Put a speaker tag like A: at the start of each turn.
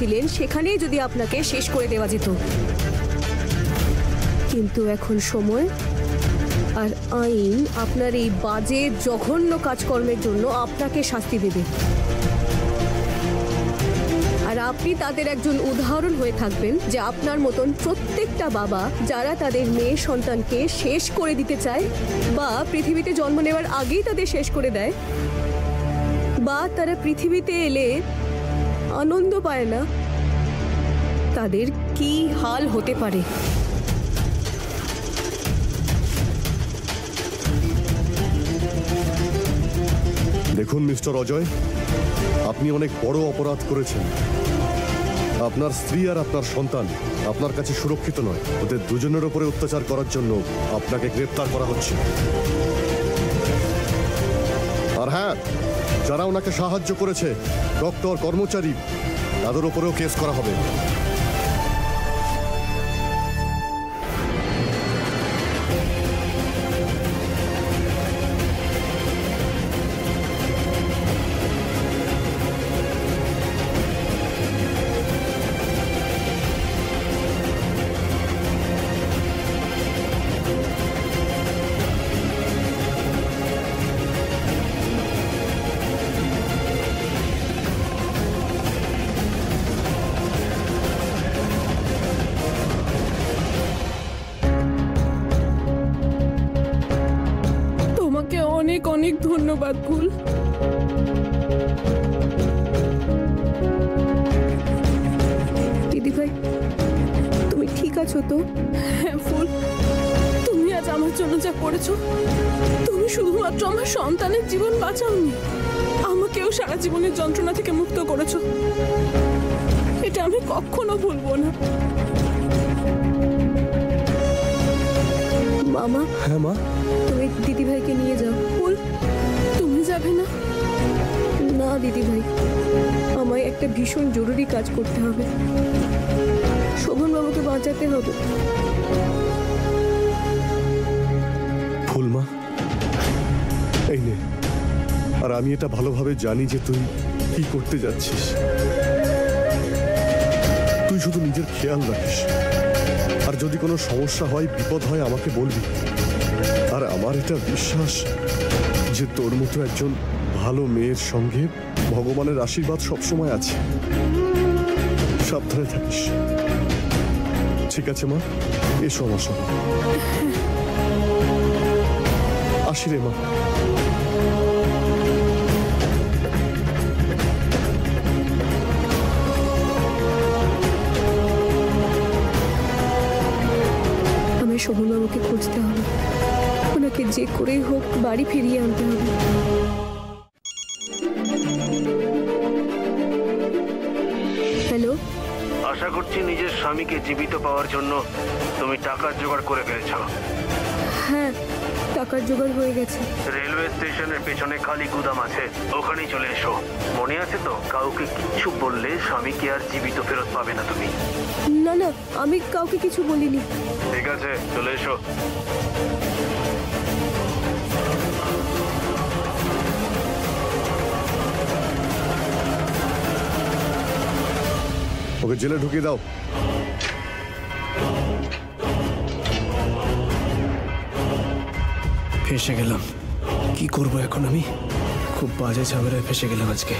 A: ছিলেন সেখানেই যদি আপনাকে শেষ করে দেওয়া যেত, কিন্তু এখন সময় আর আইন আপনার এই বাজে জঘন্য কাজকর্মের জন্য আপনাকে শাস্তি দেবে। আর আপনি তাদের একজন উদাহরণ হয়ে থাকবেন যে আপনার মতন প্রত্যেকটা বাবা যারা তাদের মেয়ে সন্তানকে শেষ করে দিতে চায় বা পৃথিবীতে জন্ম নেওয়ার আগেই তাদের শেষ করে দেয়, বা তারা পৃথিবীতে এলে আনন্দ পায় না, তাদের কি হাল হতে পারে।
B: দেখুন মিস্টার অজয়, আপনি অনেক বড় অপরাধ করেছেন। আপনার স্ত্রী আর আপনার সন্তান আপনার কাছে সুরক্ষিত নয়। ওদের দুজনের উপরে অত্যাচার করার জন্য আপনাকে গ্রেফতার করা হচ্ছে। আর হ্যাঁ, যারা ওনাকে সাহায্য করেছে, ডক্টর, কর্মচারী, তাদের উপরেও কেস করা হবে।
A: অনেক অনেক ধন্যবাদ ফুল। দিদি ভাই, তুমি ঠিক আছো তো? হ্যাঁ ফুল, তুমি আজ আমার জন্য যা করেছো, তুমি শুধুমাত্র আমার সন্তানের জীবন বাঁচাওনি, আমাকেও সারা জীবনের যন্ত্রণা থেকে মুক্ত করেছো। এটা আমি কখনো ভুলবো না। মামা।
B: হ্যাঁ মা।
A: তুমি দিদি ভাইকে নিয়ে যাও। ফুল, তুমি যাবে না? না দিদি ভাই, আমায় একটা ভীষণ জরুরি কাজ করতে হবে। শোভন বাবুকে বাঁচাতে হবে।
B: ফুল মা, এই নে। আর আমি এটা ভালোভাবে জানি যে তুই কি করতে যাচ্ছিস। তুই শুধু নিজের খেয়াল রাখিস, আর যদি কোনো সমস্যা হয়, বিপদ হয়, আমাকে বলবি। আর আমার এটা বিশ্বাস যে তোর মতো একজন ভালো মেয়ের সঙ্গে ভগবানের আশীর্বাদ সবসময় আছে। সাবধানে থাকিস, ঠিক আছে মা? এসো আমার সঙ্গে। আসি রে মা।
A: শোভনবাবুকে খুঁজতে হবে, ওনাকে যে করেই হোক বাড়ি ফিরিয়ে আনতে হবে। হ্যালো,
C: আশা করছি নিজের স্বামীকে জীবিত পাওয়ার জন্য তুমি টাকার জোগাড় করে ফেলেছ।
A: হ্যাঁ, টাকার জোগাড় হয়ে গেছে।
C: রেলওয়ে স্টেশনের পেছনে খালি গুদাম আছে, ওখানেই চলে এসো। মনে আছে তো, কাউকে কিচ্ছু বললে স্বামীকে আর জীবিত ফেরত পাবে না তুমি।
A: না না, আমি কাউকে কিছু বলিনি।
C: ঠিক আছে, চলে এসো।
B: ওকে জেলে ঢুকিয়ে দাও।
D: ফেঁসে গেলাম, কি করবো এখন আমি? খুব বাজে ঝামেলায় ফেঁসে গেলাম আজকে।